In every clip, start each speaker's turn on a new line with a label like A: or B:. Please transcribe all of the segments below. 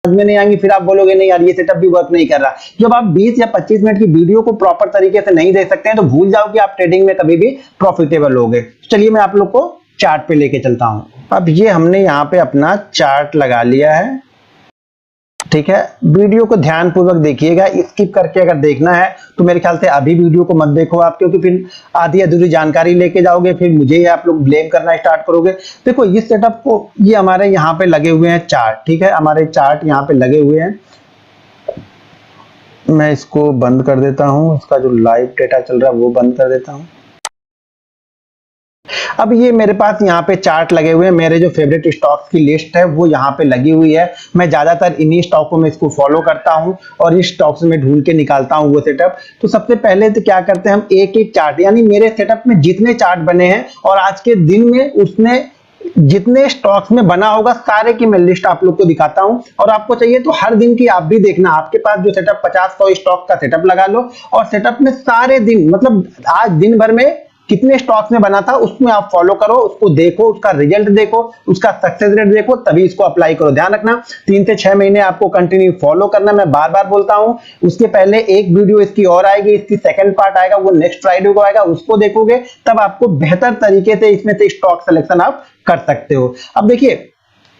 A: समझ में नहीं आएंगी, फिर आप बोलोगे नहीं यार ये सेटअप भी वर्क नहीं कर रहा। जब आप 20 या 25 मिनट की वीडियो को प्रॉपर तरीके से नहीं दे सकते हैं तो भूल जाओ कि आप ट्रेडिंग में कभी भी प्रॉफिटेबल होगे। चलिए मैं आप लोग को चार्ट पे लेके चलता हूं। अब ये हमने यहाँ पे अपना चार्ट लगा लिया है, ठीक है। वीडियो को ध्यान पूर्वक देखिएगा, स्किप करके अगर देखना है तो मेरे ख्याल से अभी वीडियो को मत देखो आप, क्योंकि फिर आधी अधूरी जानकारी लेके जाओगे, फिर मुझे आप लोग ब्लेम करना स्टार्ट करोगे। देखो इस सेटअप को, ये हमारे यहाँ पे लगे हुए हैं चार्ट, ठीक है, हमारे चार्ट यहाँ पे लगे हुए हैं। मैं इसको बंद कर देता हूँ, इसका जो लाइव डेटा चल रहा है वो बंद कर देता हूँ। अब ये मेरे पास यहाँ पे चार्ट लगे हुए हैं, मेरे जो फेवरेट स्टॉक्स की लिस्ट है वो यहाँ पे लगी हुई है। मैं ज्यादातर इन्हीं स्टॉकों में इसको फॉलो करता हूँ और इस स्टॉक्स में ढूंढ के निकालता हूँ वो सेटअप। तो सबसे पहले तो क्या करते हैं हम, एक एक चार्ट, यानी मेरे सेटअप में जितने चार्ट बने हैं और आज के दिन में उसने जितने स्टॉक्स में बना होगा सारे की मैं लिस्ट आप लोग को दिखाता हूं। और आपको चाहिए तो हर दिन की आप भी देखना, आपके पास जो सेटअप 50-100 स्टॉक का सेटअप लगा लो और सेटअप में सारे दिन, मतलब आज दिन भर में कितने स्टॉक्स में बना था उसमें आप फॉलो करो, उसको देखो, उसका रिजल्ट देखो, उसका सक्सेस रेट देखो, तभी इसको अप्लाई करो। ध्यान रखना 3 से 6 महीने आपको कंटिन्यू फॉलो करना, मैं बार बार बोलता हूं। उसके पहले एक वीडियो इसकी और आएगी, इसकी सेकंड पार्ट आएगा, वो नेक्स्ट फ्राइडे को आएगा, उसको देखोगे तब आपको बेहतर तरीके से इसमें से स्टॉक सिलेक्शन आप कर सकते हो। अब देखिए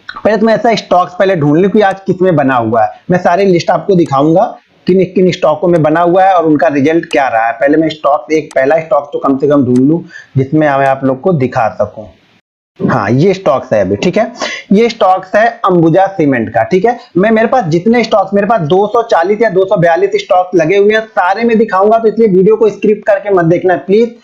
A: पहले तो मैं ऐसा स्टॉक्स पहले ढूंढ लूं कि आज किसमें बना हुआ है। मैं सारी लिस्ट आपको दिखाऊंगा किन किन स्टॉकों में बना हुआ है और उनका रिजल्ट क्या रहा है। पहले मैं स्टॉक, एक पहला स्टॉक तो कम से कम ढूंढ लूं जिसमें मैं आप लोग को दिखा सकूं। हाँ ये स्टॉक्स है अभी, ठीक है, ये स्टॉक्स है अंबुजा सीमेंट का, ठीक है। मेरे पास जितने स्टॉक्स, मेरे पास 240 या 242 स्टॉक लगे हुए हैं, सारे में दिखाऊंगा, तो इसलिए वीडियो को स्क्रिप्ट करके मत देखना प्लीज।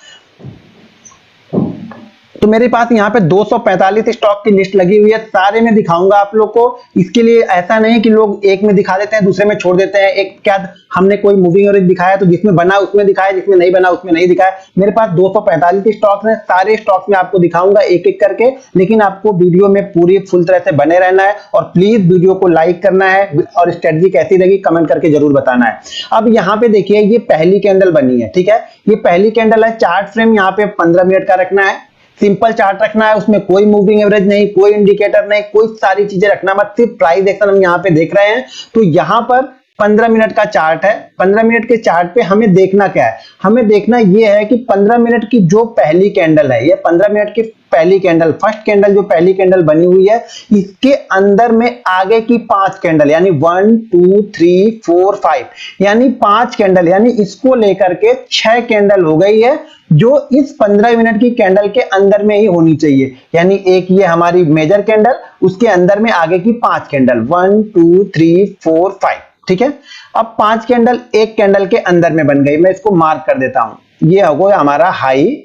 A: तो मेरे पास यहाँ पे 245 स्टॉक की लिस्ट लगी हुई है, सारे में दिखाऊंगा आप लोग को। इसके लिए ऐसा नहीं कि लोग एक में दिखा देते हैं दूसरे में छोड़ देते हैं। एक क्या हमने कोई मूविंग एवरेज दिखाया तो जिसमें बना उसमें दिखाया, जिसमें नहीं बना उसमें नहीं दिखाया। मेरे पास 245 स्टॉक्स हैं, सारे स्टॉक्स में आपको दिखाऊंगा एक एक करके, लेकिन आपको वीडियो में पूरी फुल तरह से बने रहना है और प्लीज वीडियो को लाइक करना है और स्ट्रेटजी कैसी लगी कमेंट करके जरूर बताना है। अब यहाँ पे देखिए ये पहली कैंडल बनी है, ठीक है, ये पहली कैंडल है। चार्ट फ्रेम यहाँ पे 15 मिनट का रखना है, सिंपल चार्ट रखना है, उसमें कोई मूविंग एवरेज नहीं, कोई इंडिकेटर नहीं, कोई सारी चीजें रखना मत, सिर्फ प्राइस एक्शन हम यहाँ पे देख रहे हैं। तो यहाँ पर 15 मिनट का चार्ट है। 15 मिनट के चार्ट पे हमें देखना क्या है, हमें देखना ये है कि 15 मिनट की जो पहली कैंडल है, ये 15 मिनट की पहली कैंडल, फर्स्ट कैंडल जो पहली कैंडल बनी हुई है, इसके अंदर में आगे की 5 कैंडल, यानी 1 2 3 4 5, यानी 5 कैंडल, यानी इसको लेकर के 6 कैंडल हो गई है जो इस 15 मिनट की कैंडल के अंदर में ही होनी चाहिए। यानी एक ये हमारी मेजर कैंडल, उसके अंदर में आगे की 5 कैंडल 1 2 3 4 5, ठीक है। अब 5 कैंडल एक कैंडल के अंदर में बन गई, मैं इसको मार्क कर देता हूं। ये हो गया हमारा हाई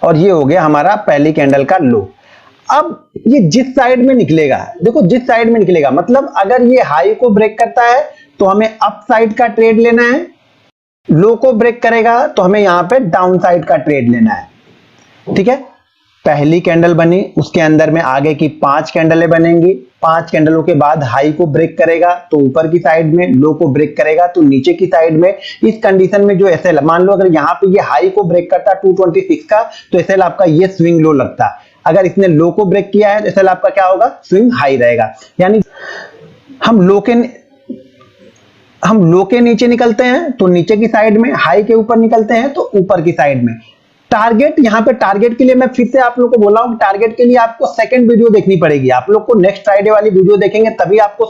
A: और ये हो गया हमारा पहली कैंडल का लो। अब ये जिस साइड में निकलेगा, देखो जिस साइड में निकलेगा, मतलब अगर ये हाई को ब्रेक करता है तो हमें अप साइड का ट्रेड लेना है, लो को ब्रेक करेगा तो हमें यहां पे डाउन साइड का ट्रेड लेना है, ठीक है। पहली कैंडल बनी, उसके अंदर में आगे की 5 कैंडलें बनेंगी, 5 कैंडलों के बाद हाई को ब्रेक करेगा तो ऊपर की साइड में, लो को ब्रेक करेगा तो नीचे की साइड में। इस कंडीशन में जो एसएल, मान लो अगर यहाँ पे ये हाई को ब्रेक करता 226 का तो एसएल आपका ये स्विंग लो लगता। अगर इसने लो को ब्रेक किया है तो एसएल आपका क्या होगा, स्विंग हाई रहेगा। यानी हम लो के नीचे निकलते हैं तो नीचे की साइड में, हाई के ऊपर निकलते हैं तो ऊपर की साइड में। टारगेट, यहाँ पे टारगेट के लिए मैं फिर से आप लोगों को बोला हूं, टारगेट के लिए आपको सेकंड वीडियो देखनी पड़ेगी। आप लोग को नेक्स्ट फ्राइडे वाली वीडियो देखेंगे तभी आपको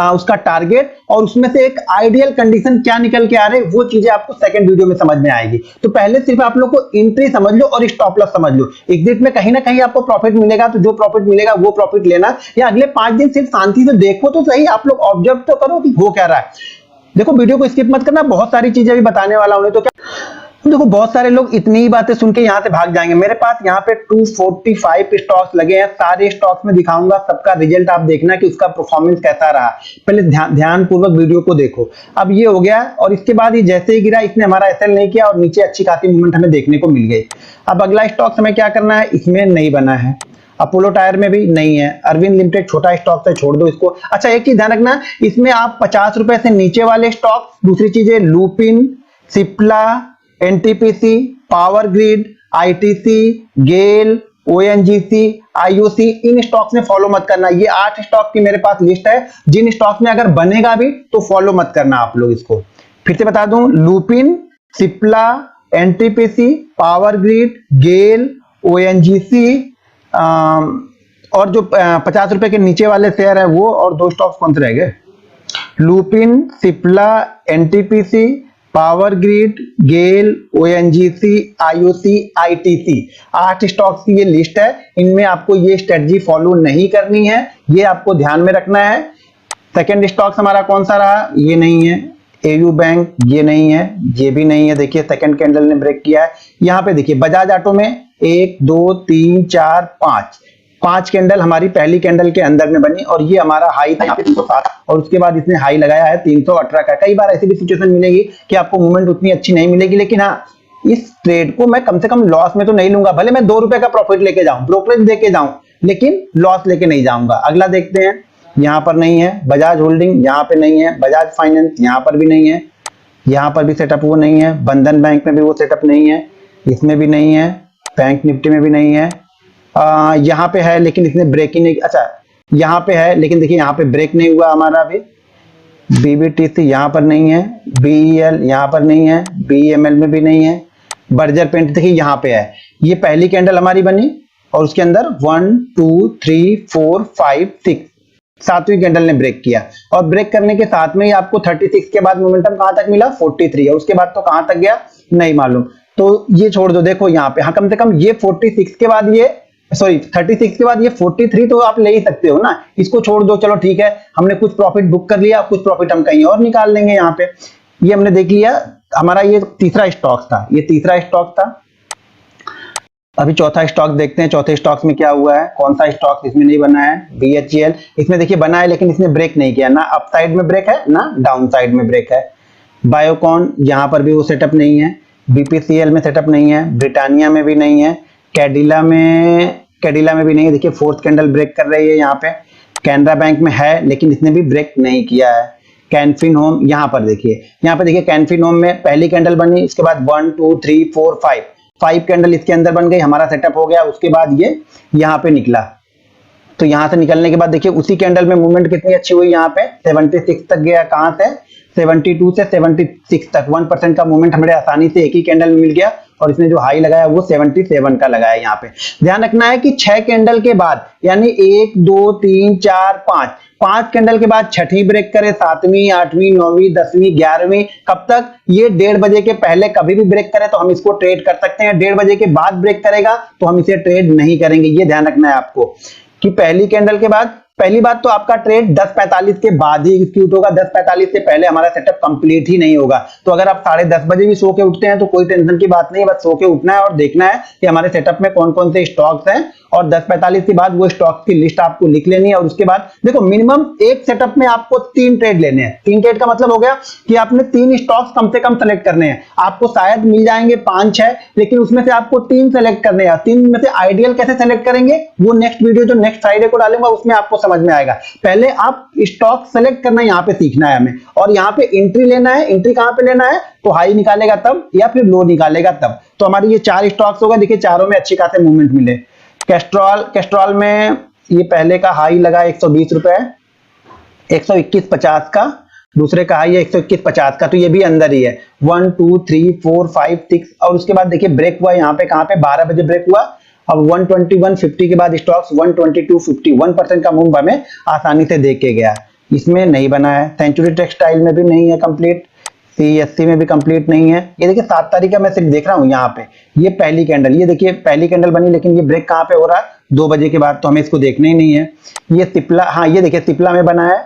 A: उसका टारगेट और उसमें से एक आइडियल कंडीशन क्या निकल के आ रहे हैं वो चीजें आपको सेकंड वीडियो में समझ में आएगी। तो पहले सिर्फ आप लोग को एंट्री समझ लो और स्टॉप लॉस समझ लो। एग्जिट में कहीं ना कहीं आपको प्रॉफिट मिलेगा तो जो प्रॉफिट मिलेगा वो प्रॉफिट लेना, या अगले 5 दिन सिर्फ शांति से देखो तो सही, आप लोग ऑब्जर्व तो करो कि हो क्या रहा है। देखो वीडियो को स्किप मत करना, बहुत सारी चीजें भी बताने वाला हूं। तो क्या देखो, बहुत सारे लोग इतनी ही बातें सुन के यहां से भाग जाएंगे। मेरे पास यहाँ पे 245 स्टॉक्स लगे हैं, सारे स्टॉक्स में दिखाऊंगा, सबका रिजल्ट आप देखना कि उसका परफॉर्मेंस कैसा रहा। पहले ध्यान पूर्वक वीडियो को देखो। अब ये हो गया और इसके बाद ये जैसे ही गिरा इसने हमारा एसएल नहीं किया और नीचे अच्छी खासी मूवमेंट हमें देखने को मिल गई। अब अगला स्टॉक हमें क्या करना है, इसमें नहीं बना है, अपोलो टायर में भी नहीं है, अरविंद लिमिटेड छोटा स्टॉक है, छोड़ दो इसको। अच्छा एक चीज ध्यान रखना, इसमें आप 50 रुपए से नीचे वाले स्टॉक, दूसरी चीजें Lupin, Cipla, NTPC, Power Grid, ITC, GAIL, ONGC, IOC, इन स्टॉक्स में फॉलो मत करना। ये 8 स्टॉक की मेरे पास लिस्ट है, जिन स्टॉक्स में अगर बनेगा भी तो फॉलो मत करना आप लोग इसको। फिर से बता दूं, Lupin, Cipla, NTPC, Power Grid, GAIL, ONGC, और जो 50 रुपए के नीचे वाले शेयर है वो, और 2 स्टॉक्स कौन से रह गए, Lupin, Cipla, NTPC, Power Grid, GAIL, ONGC, IOC, ITC, 8 stocks की ये लिस्ट है। इनमें आपको ये स्ट्रेटजी फॉलो नहीं करनी है, ये आपको ध्यान में रखना है। सेकंड स्टॉक्स हमारा कौन सा रहा, ये नहीं है, AU बैंक, ये नहीं है, ये भी नहीं है। देखिए सेकंड कैंडल ने ब्रेक किया है। यहाँ पे देखिए बजाज ऑटो में 1 2 3 4 5 कैंडल हमारी पहली कैंडल के अंदर में बनी, और ये हमारा हाई था यहाँ पे 307, और उसके बाद इसने हाई लगाया है 318 का। कई बार ऐसी भी सिचुएशन मिलेगी कि आपको मूवमेंट उतनी अच्छी नहीं मिलेगी, लेकिन हाँ, इस ट्रेड को मैं कम से कम लॉस में तो नहीं लूंगा। भले मैं 2 रुपए का प्रॉफिट लेके जाऊं, ब्रोकरेज देके जाऊं, लेकिन लॉस लेके नहीं जाऊंगा। अगला देखते हैं, यहाँ पर नहीं है बजाज होल्डिंग, यहाँ पे नहीं है बजाज फाइनेंस, यहाँ पर भी नहीं है, यहाँ पर भी सेटअप वो नहीं है, बंधन बैंक में भी वो सेटअप नहीं है, इसमें भी नहीं है, बैंक निफ्टी में भी नहीं है। यहाँ पे है लेकिन इसने ब्रेक ही नहीं, अच्छा यहाँ पे है लेकिन देखिए यहाँ पे ब्रेक नहीं हुआ हमारा अभी। BBTC यहाँ पर नहीं है, BEL यहाँ पर नहीं है, BEML में भी नहीं है, बर्जर पेंट देखिए यहाँ पे है। ये पहली कैंडल हमारी बनी और उसके अंदर 1 2 3 4 5 6 7वीं कैंडल ने ब्रेक किया, और ब्रेक करने के साथ में ही आपको 36 के बाद मोमेंटम कहां तक मिला, 43, और उसके बाद तो कहां तक गया नहीं मालूम। तो ये छोड़ दो, देखो यहाँ पे, हाँ कम से कम ये 46 के बाद ये, सॉरी 36 के बाद ये 43 तो आप ले ही सकते हो ना, इसको छोड़ दो। चलो ठीक है, हमने कुछ प्रॉफिट बुक कर लिया, कुछ प्रॉफिट हम कहीं और निकाल लेंगे। यहाँ पे ये हमने देख लिया, हमारा ये तीसरा स्टॉक था, ये तीसरा स्टॉक था। अभी चौथा स्टॉक देखते हैं, चौथे स्टॉक्स में क्या हुआ है, कौन सा स्टॉक इसमें नहीं बना है, BHEL। इसमें देखिए बना है लेकिन इसने ब्रेक नहीं किया, ना अप साइड में ब्रेक है ना डाउन साइड में ब्रेक है। बायोकॉन, यहाँ पर भी वो सेटअप नहीं है, BPCL में सेटअप नहीं है, ब्रिटानिया में भी नहीं है, कैडिला में भी नहीं है। देखिए फोर्थ कैंडल ब्रेक कर रही है यहाँ पे। कैनरा बैंक में है लेकिन इसने भी ब्रेक नहीं किया है। कैनफिन होम, यहाँ पर देखिए कैनफिन होम में पहली कैंडल बनी, इसके बाद 1 2 3 4 5 कैंडल इसके अंदर बन गई, हमारा सेटअप हो गया। उसके बाद ये यहाँ पे निकला, तो यहाँ से निकलने के बाद देखिए उसी कैंडल में मूवमेंट कितनी अच्छी हुई, यहाँ पे 76 तक गया। कहां से, 72 से 76 तक 1% का मूवमेंट हमें आसानी से एक ही कैंडल में मिल गया, और इसने जो हाई लगाया वो 77 का लगाया। यहाँ पे ध्यान रखना है कि 6 कैंडल के बाद, यानी 1 2 3 4 5 कैंडल के बाद छठी ब्रेक करे, 7वीं 8वीं 9वीं 10वीं 11वीं, कब तक, ये 1:30 बजे के पहले कभी भी ब्रेक करे तो हम इसको ट्रेड कर सकते हैं। 1:30 बजे के बाद ब्रेक करेगा तो हम इसे ट्रेड नहीं करेंगे। ये ध्यान रखना है आपको कि पहली कैंडल के बाद, पहली बात तो आपका ट्रेड 10:45 के बाद ही एग्जीक्यूट होगा, 10:45 से पहले हमारा सेटअप कंप्लीट ही नहीं होगा। तो अगर आप 10:30 बजे भी सो के उठते हैं तो कोई टेंशन की बात नहीं है, बस सो के उठना है और देखना है कि हमारे सेटअप में कौन कौन से स्टॉक्स हैं, और 10:45 के बाद वो स्टॉक्स की लिस्ट आपको लिख लेनी है। और उसके बाद देखो मिनिमम एक सेटअप में आपको 3 ट्रेड लेने हैं। 3 ट्रेड का मतलब हो गया कि आपने 3 स्टॉक्स कम से कम सेलेक्ट करने हैं। आपको शायद मिल जाएंगे 5-6, लेकिन उसमें से आपको 3 सेलेक्ट करने हैं। 3 में से आइडियल कैसे सेलेक्ट करेंगे वो नेक्स्ट वीडियो जो नेक्स्ट फ्राइडे को डालूंगा उसमें आपको समझ में आएगा। पहले आप स्टॉक सेलेक्ट करना यहाँ पे सीखना है हमें, और यहाँ पे एंट्री लेना है। एंट्री कहां पे लेना है, तो हाई निकालेगा तब या फिर लो निकालेगा तब। तो हमारी ये 4 स्टॉक्स होगा, देखिए चारों में अच्छी खासे मूवमेंट मिले। कैस्ट्रॉल में ये पहले का हाई लगा 120 रुपए, 121.50 का, दूसरे का हाई है 121.50 का, तो ये भी अंदर ही है। 1 2 3 4 5 6, और उसके बाद देखिए ब्रेक हुआ यहाँ पे, कहां पे, 12 बजे ब्रेक हुआ। अब 121.50 के बाद स्टॉक्स 122.50, 1% का मूव हमें आसानी से देख के गया। इसमें नहीं बना है। सेंचुरी टेक्सटाइल में भी नहीं है कंप्लीट, CSC में भी कंप्लीट नहीं है। ये देखिए 7 तारीख का मैं सिर्फ देख रहा हूँ यहाँ पे, ये पहली कैंडल, ये देखिए पहली कैंडल बनी, लेकिन ये ब्रेक कहाँ पे हो रहा है, 2 बजे के बाद, तो हमें इसको देखना ही नहीं है। ये सिप्ला, हाँ ये देखिए सिप्ला में बना है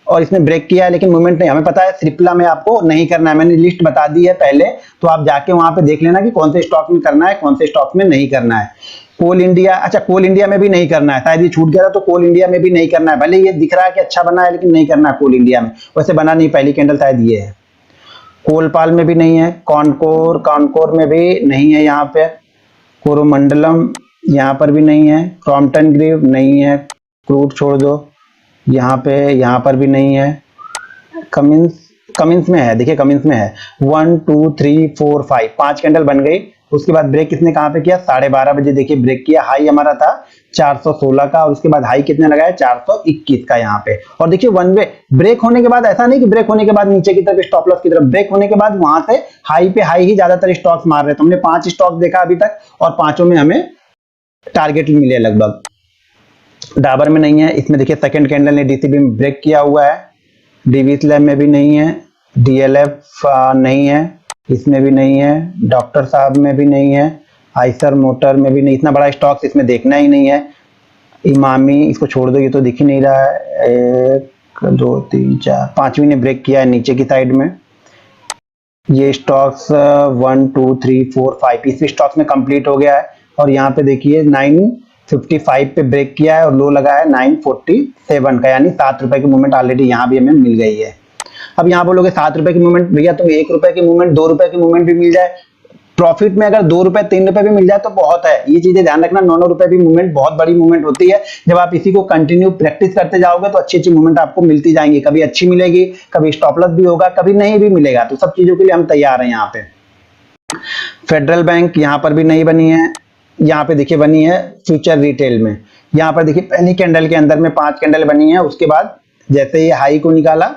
A: और इसने ब्रेक किया है, लेकिन मूवमेंट नहीं। हमें पता है सिप्ला में आपको नहीं करना है, मैंने लिस्ट बता दी है पहले, तो आप जाके वहां पे देख लेना कि कौन से स्टॉक में करना है, कौन से स्टॉक में नहीं करना है। कोल इंडिया, अच्छा कोल इंडिया में भी नहीं करना है, शायद ये छूट गया था, तो कोल इंडिया में भी नहीं करना है। भले ये दिख रहा है कि अच्छा बना है, लेकिन नहीं करना है कोल इंडिया में, वैसे बना नहीं, पहली कैंडल शायद ये है। कोलपाल में भी नहीं है, कॉनकोर में भी नहीं है, यहाँ पे कोरोमंडलम यहाँ पर भी नहीं है, क्रॉम्पटन ग्रीव नहीं है, क्रूड छोड़ दो, यहाँ पर भी नहीं है। कमिंस में है, देखिए कमिंस में है। 1 2 3 4 5 कैंडल बन गई, उसके बाद ब्रेक किसने कहाँ पे किया, 12:30 बजे देखिए ब्रेक किया। हाई हमारा था 416 का और उसके बाद हाई कितने लगाया, 421 का यहाँ पे। और देखिए वन वे ब्रेक होने के बाद ऐसा नहीं कि ब्रेक होने के बाद नीचे की तरफ स्टॉप लॉस की तरफ, ब्रेक होने के बाद वहां से हाई पे हाई ही ज्यादातर स्टॉक्स मार रहे थे। हमने 5 स्टॉक देखा अभी तक और पांचों में हमें टारगेट मिले लगभग। डाबर में नहीं है, इसमें देखिए सेकंड कैंडल ने डीसीबी में ब्रेक किया हुआ है, डीवी स्लैब में भी नहीं है, डीएलएफ नहीं है, इसमें भी नहीं है, डॉक्टर साहब में भी नहीं है, आइसर मोटर में भी नहीं। इतना बड़ा स्टॉक इसमें देखना ही नहीं है। इमामी इसको छोड़ दो, ये तो दिख ही नहीं रहा है। 1 2 3 4 पांचवी ने ब्रेक किया है नीचे की साइड में। ये स्टॉक्स 1 2 3 4 5 इस स्टॉक्स में कंप्लीट हो गया है। और यहाँ पे देखिए 955 पे ब्रेक किया है और लो लगा है 947 का, यानी 7 रुपए की मूवमेंट ऑलरेडी यहाँ भी हमें मिल गई है। अब यहाँ बोलोगे 7 रुपए की मूवमेंट, भैया तो 1 रुपए की मूवमेंट 2 रुपए की मूवमेंट भी मिल जाए प्रॉफिट में, अगर 2 रुपए 3 रुपए भी मिल जाए तो बहुत है। ये चीजें ध्यान रखना, 9 रुपए भी मूवमेंट बहुत बड़ी मूवमेंट होती है। जब आप इसी को कंटिन्यू प्रैक्टिस करते जाओगे तो अच्छी अच्छी मूवमेंट आपको मिलती जाएंगी, कभी अच्छी मिलेगी, कभी स्टॉप लॉस भी होगा, कभी नहीं भी मिलेगा। तो सब चीजों के लिए हम तैयार हैं। यहाँ पे फेडरल बैंक यहाँ पर भी नहीं बनी है, यहाँ पे देखिए बनी है फ्यूचर रिटेल में। यहाँ पर देखिए पहली कैंडल के अंदर में 5 कैंडल बनी है, उसके बाद जैसे ये हाई को निकाला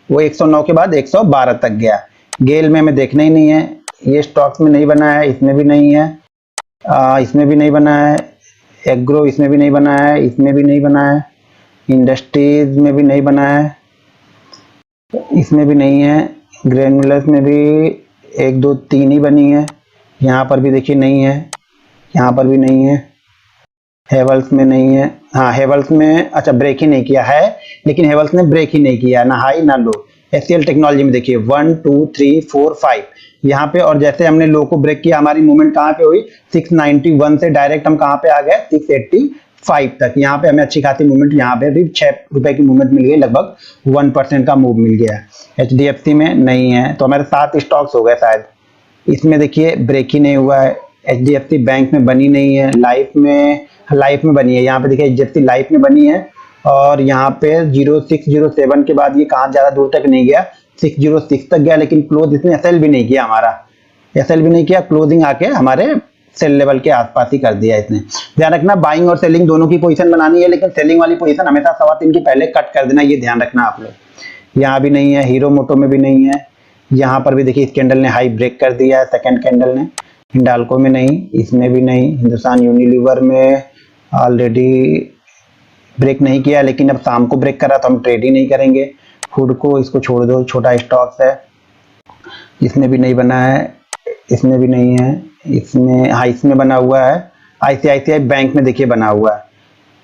A: वो 109 के बाद 112 तक गया। गेल में हमें देखना ही नहीं है, ये स्टॉक्स में नहीं बना है, इसमें भी नहीं है, इसमें भी नहीं बना है, एग्रो इसमें भी नहीं बना है, इसमें भी नहीं बना है, इंडस्ट्रीज में भी नहीं बना है, इसमें भी नहीं है, ग्रेनुलर्स में भी 1 2 3 ही बनी है, यहाँ पर भी देखिए नहीं है, यहाँ पर भी नहीं है, हेवल्स में नहीं है। हाँ हेवल्स में अच्छा ब्रेक ही नहीं किया है, लेकिन हेवल्स ने ब्रेक ही नहीं किया, ना हाई ना लो। एचसीएल टेक्नोलॉजी में देखिए 1 2 3 4 5 यहाँ पे, और जैसे हमने लो को ब्रेक किया हमारी मूवमेंट कहाँ पे हुई, 691 से डायरेक्ट हम कहाँ पे आ गए 685 तक। यहाँ पे हमें अच्छी खासी मूवमेंट, यहाँ पे भी 6 रुपए की मूवमेंट मिल गई, लगभग 1% का मूव मिल गया। एचडीएफसी में नहीं है, तो हमारे 7 स्टॉक्स हो गए शायद। इसमें देखिए ब्रेक ही नहीं हुआ है, एचडीएफसी बैंक में बनी नहीं है, लाइफ में बनी है। यहाँ पे देखिए एचडीएफसी लाइफ में बनी है और यहाँ पे 0607 के बाद ये कहाँ ज्यादा दूर तक नहीं गया, 606 तक गया, लेकिन क्लोज इसने एसएल भी नहीं किया, हमारा एसएल भी नहीं किया, क्लोजिंग आके हमारे सेल लेवल के आसपास ही कर दिया इसने। ध्यान रखना बाइंग और सेलिंग दोनों की पोजीशन बनानी है, लेकिन सेलिंग वाली पोजीशन हमेशा 3:15 के पहले कट कर देना, ये ध्यान रखना आप लोग। यहाँ भी नहीं है, हीरो मोटो में भी नहीं है, यहाँ पर भी देखिए इस कैंडल ने हाई ब्रेक कर दिया है, सेकेंड कैंडल ने। हिंडाल्को में नहीं, इसमें भी नहीं, हिंदुस्तान यूनिलीवर में ऑलरेडी ब्रेक नहीं किया, लेकिन अब शाम को ब्रेक करा तो हम ट्रेड ही नहीं करेंगे। फूड को इसको छोड़ दो, छोटा स्टॉक्स है, इसमें भी नहीं बना है, इसमें भी नहीं है, इसमें हाँ इसमें बना हुआ है, आईसीआईसीआई बैंक में देखिए बना हुआ है।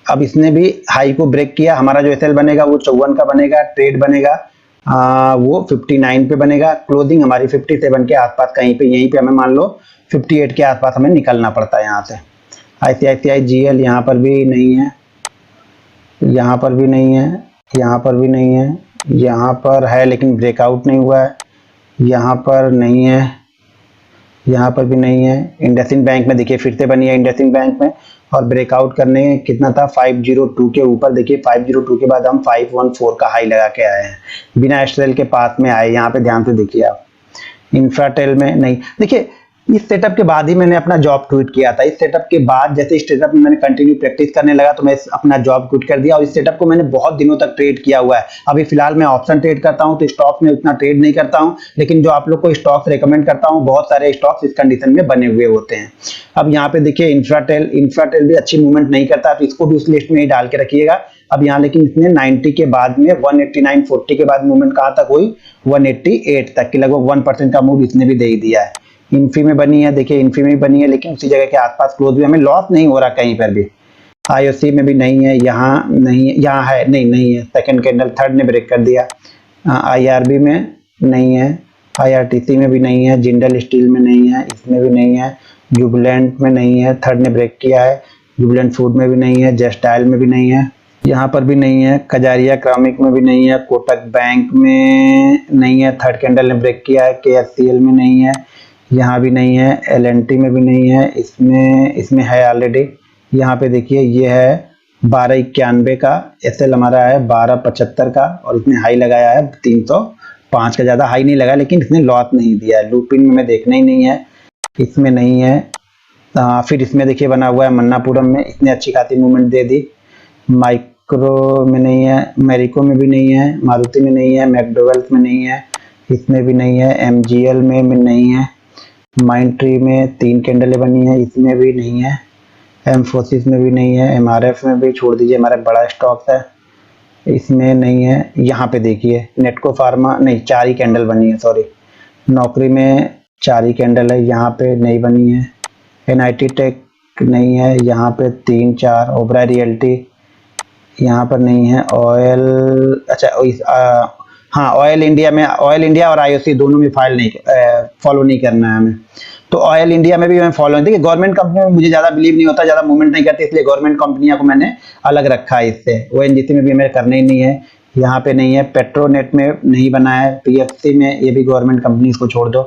A: अब इसने भी हाई को ब्रेक किया, हमारा जो एसएल बनेगा वो 54 का बनेगा, ट्रेड बनेगा वो 59 पे बनेगा, क्लोजिंग हमारी 57 के आसपास कहीं पे, यहीं पे हमें मान लो 58 के आसपास हमें निकलना पड़ता है यहाँ से। आईसीआईसीआई जीएल यहाँ पर भी नहीं है, यहाँ पर भी नहीं है, यहाँ पर भी नहीं है, यहाँ पर है लेकिन ब्रेकआउट नहीं हुआ है, यहाँ पर नहीं है, यहाँ पर भी नहीं है। इंडसइंड बैंक में देखिए फिर से बनी है, इंडसइंड बैंक में, और ब्रेकआउट करने कितना था 502 के ऊपर, देखिए 502 के बाद हम 514 का हाई लगा के आए हैं, बिना एसएल के पास में आए। यहाँ पे ध्यान से देखिए आप। इंफ्राटेल में नहीं, देखिए इस सेटअप के बाद ही मैंने अपना जॉब क्विट किया था। इस सेटअप के बाद जैसे इस सेटअप में मैंने कंटिन्यू प्रैक्टिस करने लगा तो मैं अपना जॉब क्विट कर दिया, और इस सेटअप को मैंने बहुत दिनों तक ट्रेड किया हुआ है। अभी फिलहाल मैं ऑप्शन ट्रेड करता हूं, तो स्टॉक्स में उतना ट्रेड नहीं करता हूं, लेकिन जो आप लोग को स्टॉक्स रेकमेंड करता हूं, बहुत सारे स्टॉक्स इस कंडीशन में बने हुए होते हैं। अब यहाँ पे देखिए इंफ्राटेल भी अच्छी मूवमेंट नहीं करता, तो इसको भी उस लिस्ट में ही डाल के रखिएगा। अब यहाँ लेकिन इसने 90 के बाद में 189.40 के बाद मूवमेंट कहाँ तक हुई, 188 तक की, लगभग 1% का मूव इसने भी दे ही दिया है। इन्फी में बनी है, देखिए इन्फी में बनी है, लेकिन उसी जगह के आसपास क्लोज भी, हमें लॉस नहीं हो रहा कहीं पर भी। आईओसी में भी नहीं है, यहाँ नहीं है, यहाँ है नहीं है, सेकंड कैंडल थर्ड ने ब्रेक कर दिया। आईआरबी में नहीं है, आईआरटीसी में भी नहीं है, जिंदल स्टील में नहीं है, इसमें भी नहीं है, जुबिलेंट में नहीं है, थर्ड ने ब्रेक किया है, जुबिलेंट फूड में भी नहीं है, जस्ट डायल में भी नहीं है, यहाँ पर भी नहीं है, कजारिया क्रामिक में भी नहीं है, कोटक बैंक में नहीं है, थर्ड कैंडल ने ब्रेक किया है, केएफसीएल में नहीं है, यहाँ भी नहीं है, एलएनटी में भी नहीं है, इसमें है ऑलरेडी। यहाँ पे देखिए ये है 1291 का, एसएल हमारा है 1275 का, और इसने हाई लगाया है 305 का, ज़्यादा हाई नहीं लगा, लेकिन इसने लॉस नहीं दिया है। लूपिन में देखना ही नहीं है, इसमें नहीं है। फिर इसमें देखिए बना हुआ है मन्नापुरम में, इसने अच्छी खासी मूवमेंट दे दी। माइक्रो में नहीं है, मैरिको में भी नहीं है, मारुति में नहीं है, मैकडोवेल्स में नहीं है, इसमें भी नहीं है, एमजीएल में नहीं है, माइंट्री में 3 कैंडलें बनी है, इसमें भी नहीं है, एमफोसिस में भी नहीं है, एमआरएफ में भी छोड़ दीजिए, हमारा बड़ा स्टॉक है, इसमें नहीं है। यहाँ पे देखिए नेटको फार्मा नहीं, 4 ही कैंडल बनी है, सॉरी। नौकरी में 4 ही कैंडल है, यहाँ पे नहीं बनी है। एनआईटी टेक नहीं है, यहाँ पे 3-4। ओबराय रियल्टी यहाँ पर नहीं है। ऑयल, अच्छा हाँ, ऑयल इंडिया में, ऑयल इंडिया और आईओसी दोनों में फाइल नहीं, फॉलो नहीं करना है हमें। तो ऑयल इंडिया में भी मैं फॉलो नहीं, देखिए गवर्नमेंट कंपनी में मुझे ज़्यादा बिलीव नहीं होता, ज़्यादा मूवमेंट नहीं करती, इसलिए गवर्नमेंट कंपनियां को मैंने अलग रखा है इससे। ओएनजीसी में भी हमें करना ही नहीं है, यहाँ पे नहीं है। पेट्रोनेट में नहीं बना है, पीएफसी में, ये भी गवर्नमेंट कंपनी, इसको छोड़ दो।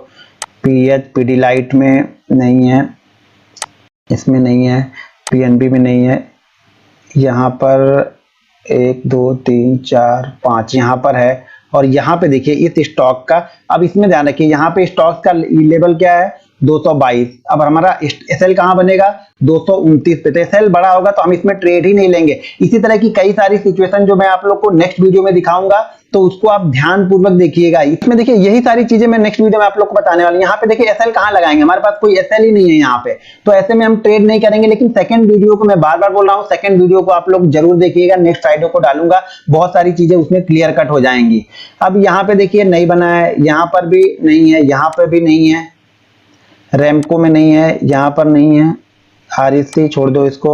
A: पीडीलाइट में नहीं है, इसमें नहीं है। पीएनबी में नहीं है। यहाँ पर 1 2 3 4 5 यहाँ पर है। और यहाँ पे देखिए इस स्टॉक का, अब इसमें ध्यान रखिए, यहाँ पे स्टॉक का लेवल क्या है, 222। अब हमारा एसएल कहाँ बनेगा, 229 पे। तो एसएल बड़ा होगा तो हम इसमें ट्रेड ही नहीं लेंगे। इसी तरह की कई सारी सिचुएशन जो मैं आप लोग को नेक्स्ट वीडियो में दिखाऊंगा, तो उसको आप ध्यान पूर्वक देखिएगा। इसमें देखिए यही सारी चीजें मैं नेक्स्ट वीडियो में आप लोग को बताने वाली हूं। यहाँ पे देखिए एसएल कहाँ लगाएंगे, हमारे पास कोई एसएल ही नहीं है यहाँ पे, तो ऐसे में हम ट्रेड नहीं करेंगे। लेकिन सेकंड वीडियो को मैं बार बार बोल रहा हूँ, सेकंड वीडियो को आप लोग जरूर देखिएगा, नेक्स्ट फ्राइडे को डालूंगा, बहुत सारी चीजें उसमें क्लियर कट हो जाएंगी। अब यहाँ पे देखिए नहीं बना है, यहाँ पर भी नहीं है, यहाँ पर भी नहीं है, रेमको में नहीं है, यहाँ पर नहीं है, आरईसी छोड़ दो इसको,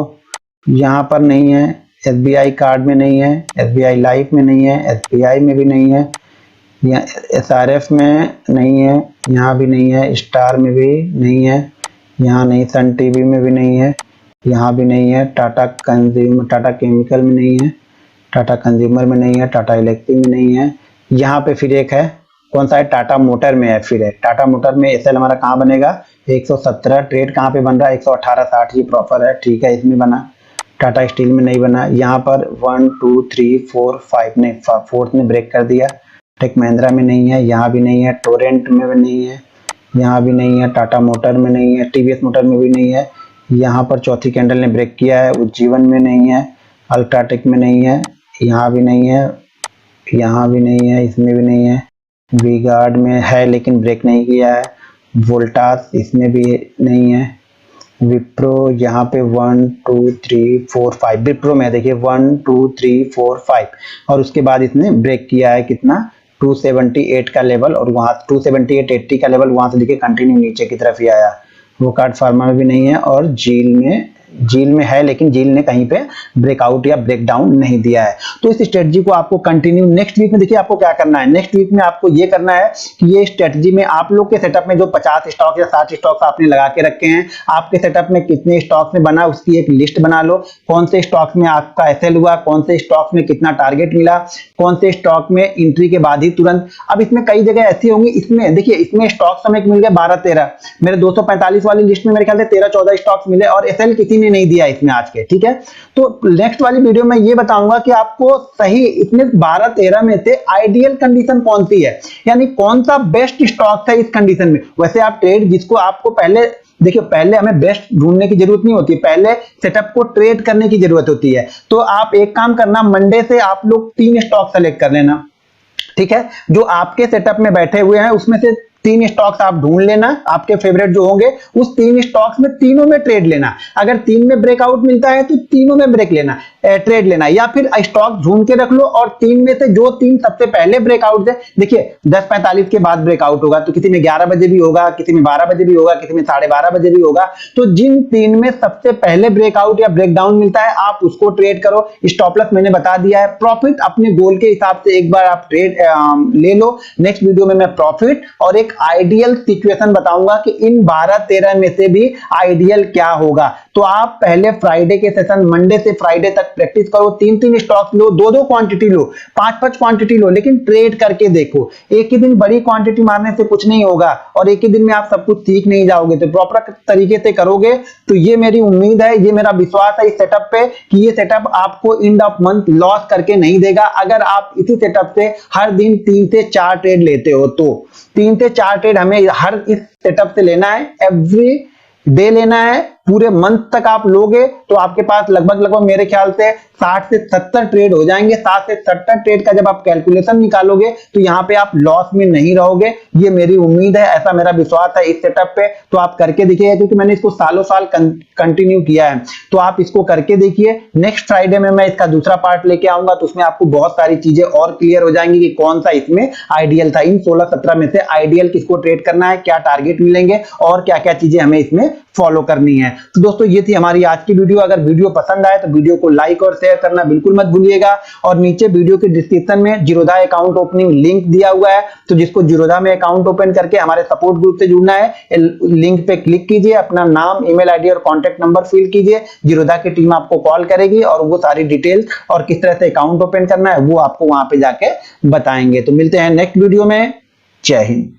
A: यहाँ पर नहीं है, एसबीआई कार्ड में नहीं है, एसबीआई लाइफ में नहीं है, एसबीआई में भी नहीं है, यहाँ एसआरएफ में नहीं है, यहाँ भी नहीं है, स्टार में भी नहीं है, यहाँ नहीं, सन टीवी में भी नहीं है, यहाँ भी नहीं है, टाटा केमिकल में नहीं है, टाटा कंज्यूमर में नहीं है, टाटा इलेक्ट्री में नहीं है। यहाँ पे फिर एक है, कौन सा है, टाटा मोटर में है। फिर है टाटा मोटर में एसएल हमारा कहाँ बनेगा, 117। ट्रेड कहाँ पे बन रहा है, 118.60, ये प्रॉपर है, ठीक है, इसमें बना। टाटा स्टील में नहीं बना। यहाँ पर 1 2 3 4 5 ने, फोर्थ ने ब्रेक कर दिया। टेक महिंद्रा में नहीं है, यहाँ भी नहीं है, टोरेंट में भी नहीं है, यहाँ भी नहीं है, टाटा मोटर में नहीं है, टीवीएस मोटर में भी नहीं है। यहाँ पर चौथी कैंडल ने ब्रेक किया है, उज्जीवन में नहीं है, अल्ट्राटेक में नहीं है, यहाँ भी नहीं है, यहाँ भी नहीं है, इसमें भी नहीं है, वी गार्ड में है लेकिन ब्रेक नहीं किया है, वोल्टास इसमें भी नहीं है, विप्रो यहाँ पे 1 2 3 4 5, विप्रो में देखिए 1 2 3 4 5, और उसके बाद इसने ब्रेक किया है कितना, 278 का लेवल, और वहां 278.80 का लेवल, वहां से देखिए कंटिन्यू नीचे की तरफ ही आया। वो कार्ड फार्मा में भी नहीं है, और जील में है, लेकिन जील ने कहीं पे ब्रेकआउट या ब्रेकडाउन नहीं दिया है। तो इस स्ट्रेटजी को आपको कंटिन्यू नेक्स्ट वीक में, देखिए आपको क्या करना है, नेक्स्ट वीक में आपको ये करना है कि ये स्ट्रेटजी में आप लोग के सेटअप में जो 50 स्टॉक या 60 स्टॉक्स आपने लगा के रखे हैं, आपके सेटअप में कितने स्टॉक्स में बना, उसकी एक लिस्ट बना लो। कौन से स्टॉक्स में आपका एसएल हुआ, कौन से स्टॉक्स में कितना टारगेट मिला, कौन से स्टॉक में एंट्री के बाद ही तुरंत। अब इसमें कई जगह ऐसी होंगी, इसमें देखिए इसमें स्टॉक्स हमें मिल गए 12-13, मेरे 245 वाली लिस्ट में मेरे ख्याल से 13-14 स्टॉक्स मिले, और एसएल किसी ने नहीं दिया इसमें आज के, ठीक है। तो नेक्स्ट वाली वीडियो में ये बताऊंगा कि आपको सही इसमें 12-13 में से आइडियल कंडीशन कौन सी है, यानी कौन सा बेस्ट स्टॉक है इस कंडीशन में। वैसे आप ट्रेड जिसको आपको पहले देखिए, पहले हमें बेस्ट ढूंढने की जरूरत नहीं होती, पहले सेटअप को ट्रेड करने की जरूरत होती है। तो आप एक काम करना, मंडे से आप लोग 3 स्टॉक सेलेक्ट कर लेना, ठीक है, जो आपके सेटअप में बैठे हुए हैं, उसमें से 3 स्टॉक्स आप ढूंढ लेना, आपके फेवरेट जो होंगे, उस 3 स्टॉक्स में तीनों में ट्रेड लेना। अगर 3 में ब्रेकआउट मिलता है तो तीनों में ट्रेड लेना, या फिर स्टॉक ढूंढ के रख लो, और 3 में से जो 3 सबसे पहले ब्रेकआउट है, देखिए 10:45 के बाद ब्रेकआउट होगा, तो किसी में 11 बजे भी होगा, किसी में 12 बजे भी होगा, किसी में 12:30 बजे भी होगा। तो जिन 3 में सबसे पहले ब्रेकआउट या ब्रेकडाउन मिलता है, आप उसको ट्रेड करो। स्टॉप लॉस मैंने बता दिया है, प्रॉफिट अपने गोल के हिसाब से एक बार आप ट्रेड ले लो। नेक्स्ट वीडियो में मैं प्रॉफिट और एक आइडियल सिचुएशन बताऊंगा कि इन 12-13 में से भी आइडियल क्या होगा। तो आप पहले फ्राइडे के सेशन, मंडे से फ्राइडे तक प्रैक्टिस करो, 3-3 स्टॉक्स लो, 2-2 क्वांटिटी लो, 5-5 क्वांटिटी लो, लेकिन ट्रेड करके देखो। एक ही दिन बड़ी क्वांटिटी मारने से कुछ नहीं होगा और एक ही दिन में आप सब कुछ सीख नहीं जाओगे। तो प्रॉपर तरीके से करोगे तो ये मेरी उम्मीद है, ये मेरा विश्वास है इस सेटअप पे कि ये सेटअप आपको एंड ऑफ मंथ लॉस करके नहीं देगा। अगर आप इसी सेटअप से हर दिन 3 से 4 ट्रेड लेते हो तो 3 से 4 ट्रेड हमें हर इस सेटअप से लेना है, एवरी डे लेना है। पूरे मंथ तक आप लोगे तो आपके पास लगभग मेरे ख्याल से 60 से 70 ट्रेड हो जाएंगे। 60 से 70 ट्रेड का जब आप कैलकुलेशन निकालोगे तो यहाँ पे आप लॉस में नहीं रहोगे, ये मेरी उम्मीद है, ऐसा मेरा विश्वास है इस सेटअप पे। तो आप करके देखिए, क्योंकि मैंने इसको सालों साल कंटिन्यू किया है, तो आप इसको करके देखिए। नेक्स्ट फ्राइडे में मैं इसका दूसरा पार्ट लेके आऊंगा, तो उसमें आपको बहुत सारी चीजें और क्लियर हो जाएंगी कि कौन सा इसमें आइडियल था। इन 16-17 में से आइडियल किसको ट्रेड करना है, क्या टारगेट मिलेंगे और क्या क्या चीजें हमें इसमें फॉलो करनी है। तो दोस्तों ये थी हमारी आज की वीडियो। अगर वीडियो पसंद आए तो वीडियो को लाइक और शेयर करना बिल्कुल मत भूलिएगा। और नीचे वीडियो के डिस्क्रिप्शन में जीरोधा अकाउंट ओपनिंग लिंक दिया हुआ है, तो जिसको जीरोधा में अकाउंट ओपन करके हमारे सपोर्ट ग्रुप से जुड़ना है, लिंक पे क्लिक कीजिए, अपना नाम, ईमेल आईडी और कॉन्टैक्ट नंबर फिल कीजिए। जीरोधा की टीम आपको कॉल करेगी और वो सारी डिटेल्स और किस तरह से अकाउंट ओपन करना है वो आपको वहां पे जाके बताएंगे। तो मिलते हैं नेक्स्ट वीडियो में। जय हिंद।